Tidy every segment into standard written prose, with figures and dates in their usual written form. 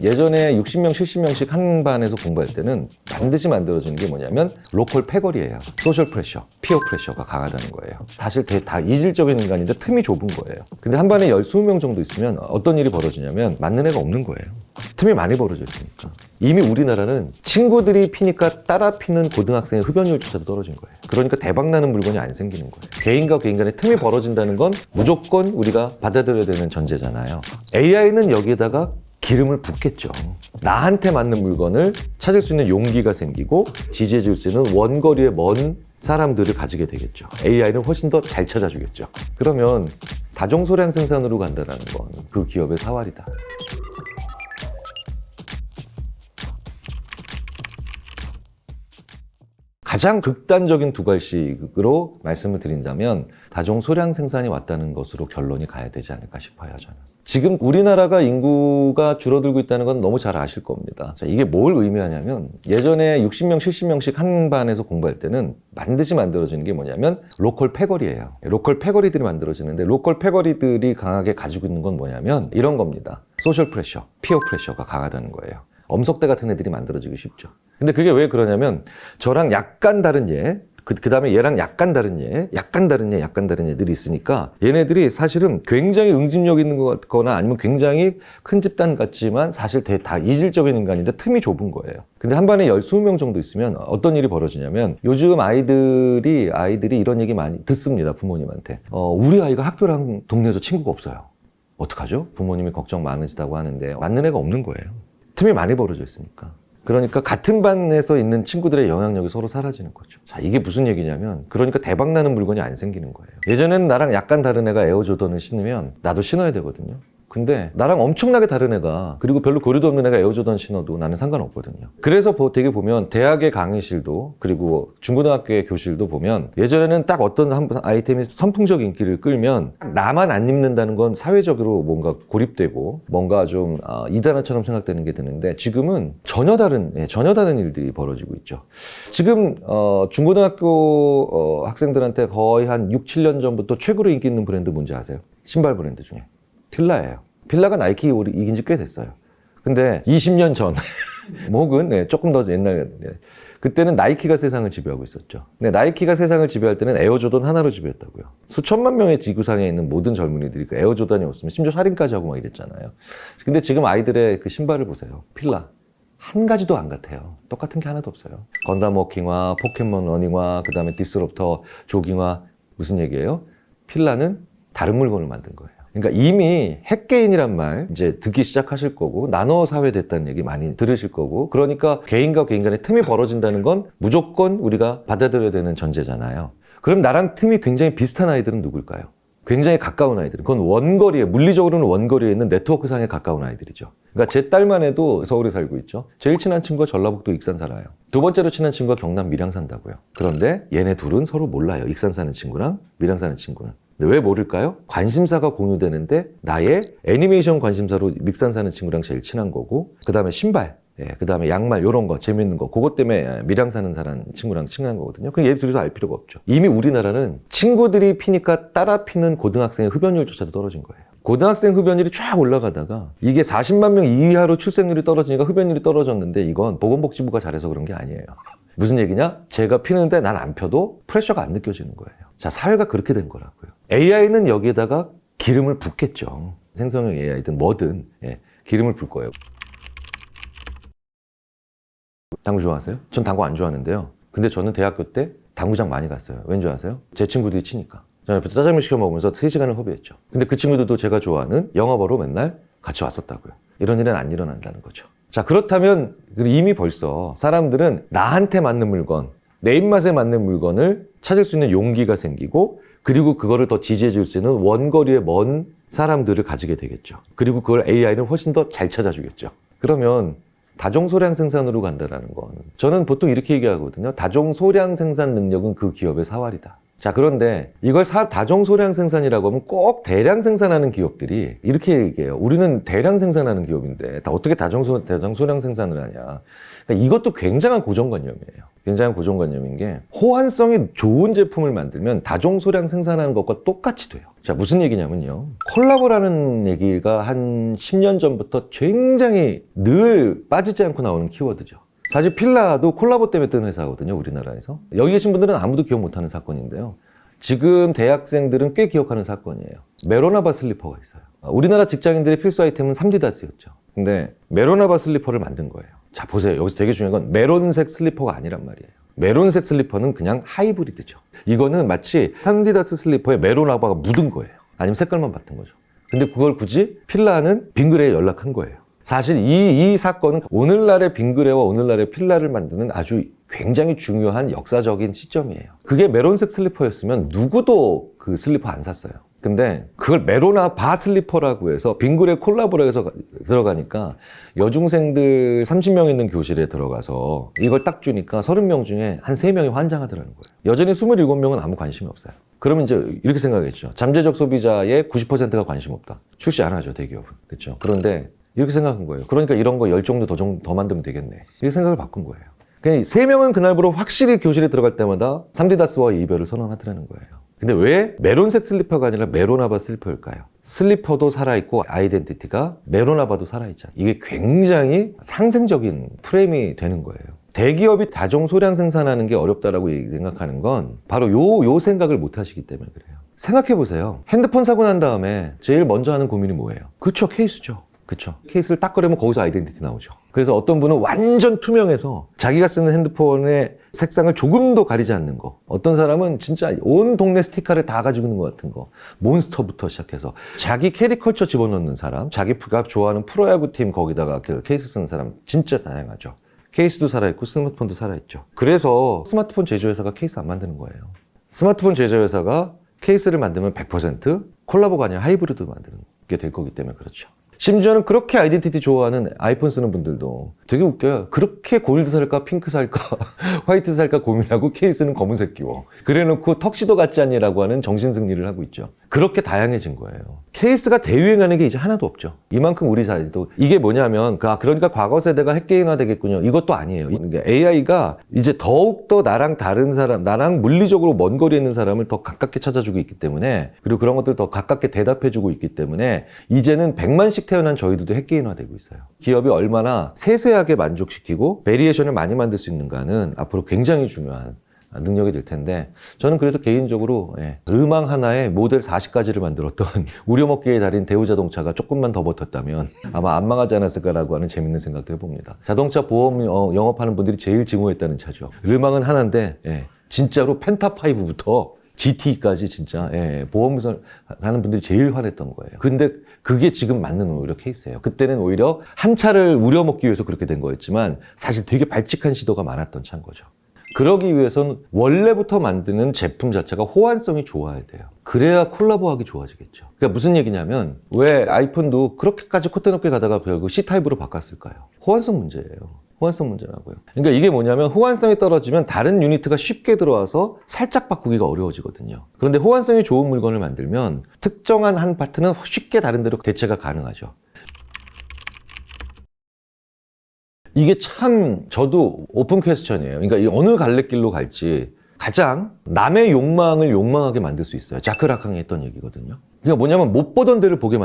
예전에 60명, 70명씩 한 반에서 공부할 때는 반드시 만들어지는 게 뭐냐면 로컬 패거리예요. 소셜 프레셔, 피어 프레셔가 강하다는 거예요. 사실 다 이질적인 인간인데 틈이 좁은 거예요. 근데 한 반에 10-20명 정도 있으면 어떤 일이 벌어지냐면 맞는 애가 없는 거예요. 틈이 많이 벌어져 있으니까. 이미 우리나라는 친구들이 피니까 따라 피는 고등학생의 흡연율조차도 떨어진 거예요. 그러니까 대박나는 물건이 안 생기는 거예요. 개인과 개인 간의 틈이 벌어진다는 건 무조건 우리가 받아들여야 되는 전제잖아요. AI는 여기에다가 기름을 붓겠죠. 나한테 맞는 물건을 찾을 수 있는 용기가 생기고 지지해 줄 수 있는 원거리의 먼 사람들을 가지게 되겠죠. AI는 훨씬 더 잘 찾아주겠죠. 그러면 다종소량 생산으로 간다는 건 그 기업의 사활이다. 가장 극단적인 두 갈식으로 말씀을 드린다면 다종소량 생산이 왔다는 것으로 결론이 가야 되지 않을까 싶어요, 저는. 지금 우리나라가 인구가 줄어들고 있다는 건 너무 잘 아실 겁니다. 자, 이게 뭘 의미하냐면 예전에 60명, 70명씩 한 반에서 공부할 때는 반드시 만들어지는 게 뭐냐면 로컬 패거리예요. 로컬 패거리들이 만들어지는데 로컬 패거리들이 강하게 가지고 있는 건 뭐냐면 이런 겁니다. 소셜 프레셔, 피어 프레셔가 강하다는 거예요. 엄석대 같은 애들이 만들어지기 쉽죠. 근데 그게 왜 그러냐면 저랑 약간 다른 얘, 그 다음에 얘랑 약간 다른 얘, 약간 다른 애들이 있으니까 얘네들이 사실은 굉장히 응집력 있는 것 같거나 아니면 굉장히 큰 집단 같지만 사실 다 이질적인 인간인데 틈이 좁은 거예요. 근데 한 반에 10-20명 정도 있으면 어떤 일이 벌어지냐면 요즘 아이들이 이런 얘기 많이 듣습니다, 부모님한테. 우리 아이가 학교랑 동네에서 친구가 없어요. 어떡하죠? 부모님이 걱정 많으시다고 하는데 맞는 애가 없는 거예요. 틈이 많이 벌어져 있으니까. 그러니까 같은 반에서 있는 친구들의 영향력이 서로 사라지는 거죠. 자, 이게 무슨 얘기냐면 그러니까 대박나는 물건이 안 생기는 거예요. 예전에는 나랑 약간 다른 애가 에어조던을 신으면 나도 신어야 되거든요. 근데 나랑 엄청나게 다른 애가 그리고 별로 고리도 없는 애가 에어조던 신어도 나는 상관없거든요. 그래서 되게 보면 대학의 강의실도 그리고 중고등학교의 교실도 보면 예전에는 딱 어떤 한 아이템이 선풍적 인기를 끌면 나만 안 입는다는 건 사회적으로 뭔가 고립되고 뭔가 좀 이단화처럼 생각되는 게 드는데 지금은 전혀 다른 일들이 벌어지고 있죠. 지금 중고등학교 학생들한테 거의 한 6-7년 전부터 최고로 인기 있는 브랜드 뭔지 아세요? 신발 브랜드 중에 필라예요. 필라가 나이키 이긴 지 꽤 됐어요. 근데 20년 전 혹은 조금 더 옛날 그때는 나이키가 세상을 지배하고 있었죠. 근데 나이키가 세상을 지배할 때는 에어조던 하나로 지배했다고요. 수천만 명의 지구상에 있는 모든 젊은이들이 그 에어조던이 없으면 심지어 살인까지 하고 막 이랬잖아요. 근데 지금 아이들의 그 신발을 보세요. 필라. 한 가지도 안 같아요. 똑같은 게 하나도 없어요. 건담 워킹화, 포켓몬 러닝화, 그 다음에 디스럽터, 조깅화. 무슨 얘기예요? 필라는 다른 물건을 만든 거예요. 그러니까 이미 핵개인이란 말 이제 듣기 시작하실 거고 나노 사회 됐다는 얘기 많이 들으실 거고 그러니까 개인과 개인 간의 틈이 벌어진다는 건 무조건 우리가 받아들여야 되는 전제잖아요. 그럼 나랑 틈이 굉장히 비슷한 아이들은 누굴까요? 굉장히 가까운 아이들은 그건 원거리에 물리적으로는 원거리에 있는 네트워크상에 가까운 아이들이죠. 그러니까 제 딸만 해도 서울에 살고 있죠. 제일 친한 친구가 전라북도 익산 살아요. 두 번째로 친한 친구가 경남 밀양 산다고요. 그런데 얘네 둘은 서로 몰라요. 익산 사는 친구랑 밀양 사는 친구는. 근데 왜 모를까요? 관심사가 공유되는데 나의 애니메이션 관심사로 밀산 사는 친구랑 제일 친한 거고 그 다음에 신발, 그 다음에 양말 이런 거 재밌는 거 그것 때문에 밀양 사는 사람 친구랑 친한 거거든요. 그럼 얘 둘이서 알 필요가 없죠. 이미 우리나라는 친구들이 피니까 따라 피는 고등학생의 흡연율조차도 떨어진 거예요. 고등학생 흡연율이 쫙 올라가다가 이게 40만 명 이하로 출생률이 떨어지니까 흡연율이 떨어졌는데 이건 보건복지부가 잘해서 그런 게 아니에요. 무슨 얘기냐? 제가 피는데 난 안 펴도 프레셔가 안 느껴지는 거예요. 자, 사회가 그렇게 된 거라고요. AI는 여기에다가 기름을 붓겠죠. 생성형 AI든 뭐든 기름을 불 거예요. 당구 좋아하세요? 전 당구 안 좋아하는데요. 근데 저는 대학교 때 당구장 많이 갔어요. 왠지 아세요? 제 친구들이 치니까. 저는 옆에서 짜장면 시켜 먹으면서 3시간을 허비했죠. 근데 그 친구들도 제가 좋아하는 영화 보러 맨날 같이 왔었다고요. 이런 일은 안 일어난다는 거죠. 자, 그렇다면 이미 벌써 사람들은 나한테 맞는 물건, 내 입맛에 맞는 물건을 찾을 수 있는 용기가 생기고 그리고 그거를 더 지지해 줄 수 있는 원거리의 먼 사람들을 가지게 되겠죠. 그리고 그걸 AI는 훨씬 더 잘 찾아주겠죠. 그러면 다종소량 생산으로 간다는 건 저는 보통 이렇게 얘기하거든요. 다종소량 생산 능력은 그 기업의 사활이다. 자, 그런데 이걸 다종 소량 생산이라고 하면 꼭 대량 생산하는 기업들이 이렇게 얘기해요. 우리는 대량 생산하는 기업인데 어떻게 다종 소량 생산을 하냐. 그러니까 이것도 굉장한 고정관념이에요. 굉장한 고정관념인 게 호환성이 좋은 제품을 만들면 다종 소량 생산하는 것과 똑같이 돼요. 자, 무슨 얘기냐면요. 콜라보라는 얘기가 한 10년 전부터 굉장히 늘 빠지지 않고 나오는 키워드죠. 사실 필라도 콜라보 때문에 뜬 회사거든요, 우리나라에서. 여기 계신 분들은 아무도 기억 못하는 사건인데요. 지금 대학생들은 꽤 기억하는 사건이에요. 메로나바 슬리퍼가 있어요. 우리나라 직장인들의 필수 아이템은 3디다스였죠. 근데 메로나바 슬리퍼를 만든 거예요. 자, 보세요. 여기서 되게 중요한 건 메론색 슬리퍼가 아니란 말이에요. 메론색 슬리퍼는 그냥 하이브리드죠. 이거는 마치 3디다스 슬리퍼에 메로나바가 묻은 거예요. 아니면 색깔만 바꾼 거죠. 근데 그걸 굳이 필라는 빙그레에 연락한 거예요. 사실 이 사건은 오늘날의 빙그레와 오늘날의 필라를 만드는 아주 굉장히 중요한 역사적인 시점이에요. 그게 메론색 슬리퍼였으면 누구도 그 슬리퍼 안 샀어요. 근데 그걸 메로나바 슬리퍼라고 해서 빙그레 콜라보라 해서 들어가니까 여중생들 30명 있는 교실에 들어가서 이걸 딱 주니까 30명 중에 한 3명이 환장하더라는 거예요. 여전히 27명은 아무 관심이 없어요. 그러면 이제 이렇게 생각했죠. 잠재적 소비자의 90%가 관심 없다. 출시 안 하죠, 대기업은. 그렇죠. 그런데 이렇게 생각한 거예요. 그러니까 이런 거 10종류 더 만들면 되겠네. 이렇게 생각을 바꾼 거예요. 그냥 3명은 그날부로 확실히 교실에 들어갈 때마다 3디다스와의 이별을 선언하더라는 거예요. 근데 왜 메론색 슬리퍼가 아니라 메로나바 슬리퍼일까요? 슬리퍼도 살아있고 아이덴티티가 메로나바도 살아있잖아요. 이게 굉장히 상생적인 프레임이 되는 거예요. 대기업이 다종 소량 생산하는 게 어렵다라고 생각하는 건 바로 요 생각을 못 하시기 때문에 그래요. 생각해 보세요. 핸드폰 사고 난 다음에 제일 먼저 하는 고민이 뭐예요? 그쵸, 케이스죠. 그쵸. 케이스를 딱 꺼내면 거기서 아이덴티티 나오죠. 그래서 어떤 분은 완전 투명해서 자기가 쓰는 핸드폰의 색상을 조금도 가리지 않는 거. 어떤 사람은 진짜 온 동네 스티커를 다 가지고 있는 것 같은 거. 몬스터부터 시작해서 자기 캐리컬처 집어넣는 사람, 자기가 좋아하는 프로야구팀 거기다가 그 케이스 쓰는 사람 진짜 다양하죠. 케이스도 살아있고 스마트폰도 살아있죠. 그래서 스마트폰 제조회사가 케이스 안 만드는 거예요. 스마트폰 제조회사가 케이스를 만들면 100% 콜라보가 아니라 하이브리드 만드는 게 될 거기 때문에 그렇죠. 심지어는 그렇게 아이덴티티 좋아하는 아이폰 쓰는 분들도 되게 웃겨요. 그렇게 골드 살까 핑크 살까 화이트 살까 고민하고 케이스는 검은색 끼워. 그래놓고 턱시도 같지 않니라고 하는 정신승리를 하고 있죠. 그렇게 다양해진 거예요. 케이스가 대유행하는 게 이제 하나도 없죠. 이만큼 우리 사회도 이게 뭐냐면 그러니까 과거 세대가 핵개인화 되겠군요. 이것도 아니에요. AI가 이제 더욱더 나랑 다른 사람, 나랑 물리적으로 먼 거리에 있는 사람을 더 가깝게 찾아주고 있기 때문에, 그리고 그런 것들을 더 가깝게 대답해주고 있기 때문에 이제는 100만씩 태어난 저희들도 핵개인화되고 있어요. 기업이 얼마나 세세하게 만족시키고 베리에이션을 많이 만들 수 있는가는 앞으로 굉장히 중요한 능력이 될 텐데, 저는 그래서 개인적으로 음악 하나에 모델 40가지를 만들었던 우려먹기의 달인 대우자동차가 조금만 더 버텼다면 아마 안 망하지 않았을까라고 하는 재밌는 생각도 해봅니다. 자동차 보험 영업하는 분들이 제일 증오했다는 차죠. 음악은 하나인데 진짜로 펜타5부터 GT까지 진짜 보험을 하는 분들이 제일 화냈던 거예요. 근데 그게 지금 맞는 오히려 케이스예요. 그때는 오히려 한 차를 우려먹기 위해서 그렇게 된 거였지만 사실 되게 발칙한 시도가 많았던 차인 거죠. 그러기 위해서는 원래부터 만드는 제품 자체가 호환성이 좋아야 돼요. 그래야 콜라보하기 좋아지겠죠. 그러니까 무슨 얘기냐면 왜 아이폰도 그렇게까지 콧대 높게 가다가 결국 C타입으로 바꿨을까요? 호환성 문제예요. 호환성 문제라고요. 그러니까 이게 뭐냐면 호환성이 떨어지면 다른 유니트가 쉽게 들어와서 살짝 바꾸기가 어려워지거든요. 그런데 호환성이 좋은 물건을 만들면 특정한 한 파트는 쉽게 다른 데로 대체가 가능하죠. 이게 참 저도 오픈 퀘스천이에요. 그러니까 이 어느 갈래길로 갈지 가장 남의 욕망을 욕망하게 만들 수 있어요. 자크 라캉이 했던 얘기거든요. 그러니까 뭐냐면 못 보던 데를 보게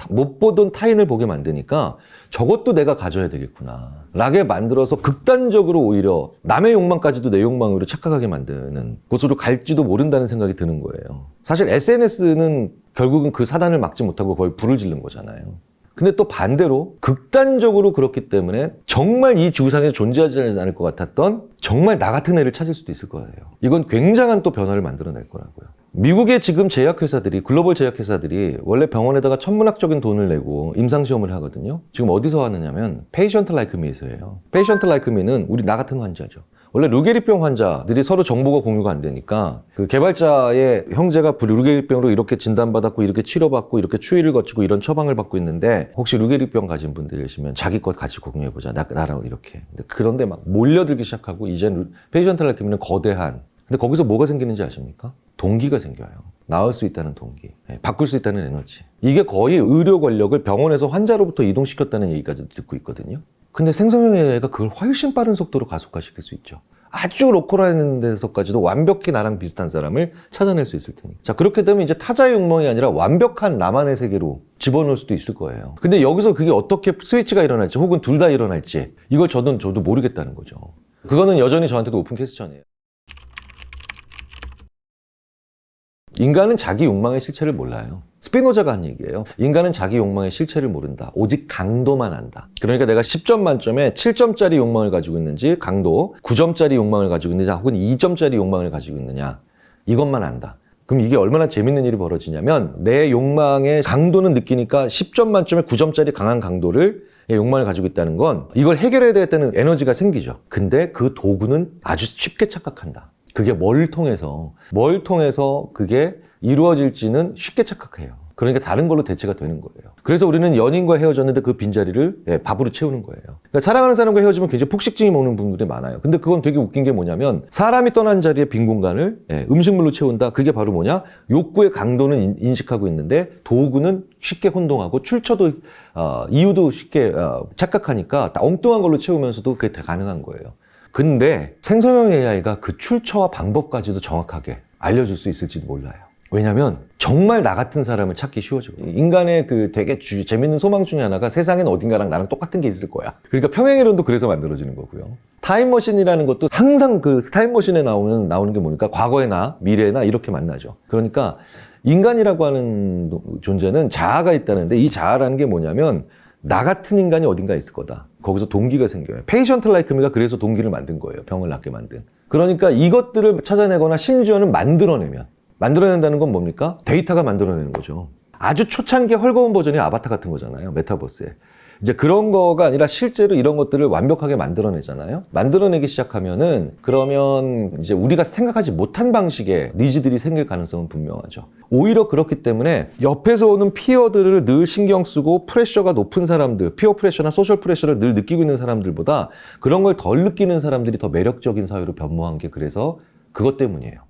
못 보던 타인을 보게 만드니까 저것도 내가 가져야 되겠구나 라게 만들어서 극단적으로 오히려 남의 욕망까지도 내 욕망으로 착각하게 만드는 곳으로 갈지도 모른다는 생각이 드는 거예요. 사실 SNS는 결국은 그 사단을 막지 못하고 거의 불을 지른 거잖아요. 근데 또 반대로 극단적으로 그렇기 때문에 정말 이 지구상에 존재하지 않을 것 같았던 정말 나 같은 애를 찾을 수도 있을 거예요. 이건 굉장한 또 변화를 만들어낼 거라고요. 미국의 지금 제약회사들이, 글로벌 제약회사들이 원래 병원에다가 천문학적인 돈을 내고 임상시험을 하거든요. 지금 어디서 하느냐면 페이션트 라이크 미에서예요. 페이션트 라이크 미는 우리 나 같은 환자죠. 원래 루게리병 환자들이 서로 정보가 공유가 안 되니까 그 개발자의 형제가 루게리병으로 이렇게 진단받았고 이렇게 치료받고 이렇게 추이를 거치고 이런 처방을 받고 있는데 혹시 루게리병 가진 분들 계시면 자기 것 같이 공유해보자. 나랑 이렇게. 그런데 막 몰려들기 시작하고 이제 페이션트 라이크미는 거대한. 근데 거기서 뭐가 생기는지 아십니까? 동기가 생겨요. 나을 수 있다는 동기, 바꿀 수 있다는 에너지. 이게 거의 의료 권력을 병원에서 환자로부터 이동시켰다는 얘기까지 듣고 있거든요. 근데 생성형 AI가 그걸 훨씬 빠른 속도로 가속화시킬 수 있죠. 아주 로컬한 데서까지도 완벽히 나랑 비슷한 사람을 찾아낼 수 있을 테니. 자, 그렇게 되면 이제 타자의 욕망이 아니라 완벽한 나만의 세계로 집어넣을 수도 있을 거예요. 근데 여기서 그게 어떻게 스위치가 일어날지 혹은 둘 다 일어날지 이걸 저도 모르겠다는 거죠. 그거는 여전히 저한테도 오픈 퀘스천이에요. 인간은 자기 욕망의 실체를 몰라요. 스피노자가 한 얘기예요. 인간은 자기 욕망의 실체를 모른다. 오직 강도만 안다. 그러니까 내가 10점 만점에 7점짜리 욕망을 가지고 있는지, 강도 9점짜리 욕망을 가지고 있느냐, 혹은 2점짜리 욕망을 가지고 있느냐, 이것만 안다. 그럼 이게 얼마나 재밌는 일이 벌어지냐면 내 욕망의 강도는 느끼니까 10점 만점에 9점짜리 강한 강도를 욕망을 가지고 있다는 건 이걸 해결해야 되겠다는 에너지가 생기죠. 근데 그 도구는 아주 쉽게 착각한다. 그게 뭘 통해서 그게 이루어질지는 쉽게 착각해요. 그러니까 다른 걸로 대체가 되는 거예요. 그래서 우리는 연인과 헤어졌는데 그 빈자리를 밥으로 채우는 거예요. 그러니까 사랑하는 사람과 헤어지면 굉장히 폭식증이 오는 분들이 많아요. 근데 그건 되게 웃긴 게 뭐냐면 사람이 떠난 자리에 빈 공간을 음식물로 채운다. 그게 바로 뭐냐? 욕구의 강도는 인식하고 있는데 도구는 쉽게 혼동하고 출처도 이유도 쉽게 착각하니까 엉뚱한 걸로 채우면서도 그게 다 가능한 거예요. 근데 생성형 AI가 그 출처와 방법까지도 정확하게 알려줄 수 있을지도 몰라요. 왜냐면 정말 나 같은 사람을 찾기 쉬워져요. 인간의 그 되게 재밌는 소망 중에 하나가 세상엔 어딘가랑 나랑 똑같은 게 있을 거야. 그러니까 평행이론도 그래서 만들어지는 거고요. 타임머신이라는 것도 항상 그 타임머신에 나오는 게 뭡니까? 과거에나 미래나 이렇게 만나죠. 그러니까 인간이라고 하는 존재는 자아가 있다는데 이 자아라는 게 뭐냐면 나 같은 인간이 어딘가 있을 거다. 거기서 동기가 생겨요. 페이션트 라이크 미가 그래서 동기를 만든 거예요. 병을 낫게 만든. 그러니까 이것들을 찾아내거나 심지어는 만들어낸다는 건 뭡니까? 데이터가 만들어내는 거죠. 아주 초창기 헐거운 버전이 아바타 같은 거잖아요. 메타버스에. 이제 그런 거가 아니라 실제로 이런 것들을 완벽하게 만들어내잖아요. 만들어내기 시작하면은 그러면 이제 우리가 생각하지 못한 방식의 니즈들이 생길 가능성은 분명하죠. 오히려 그렇기 때문에 옆에서 오는 피어들을 늘 신경 쓰고 프레셔가 높은 사람들, 피어 프레셔나 소셜 프레셔를 늘 느끼고 있는 사람들보다 그런 걸 덜 느끼는 사람들이 더 매력적인 사회로 변모한 게 그래서 그것 때문이에요.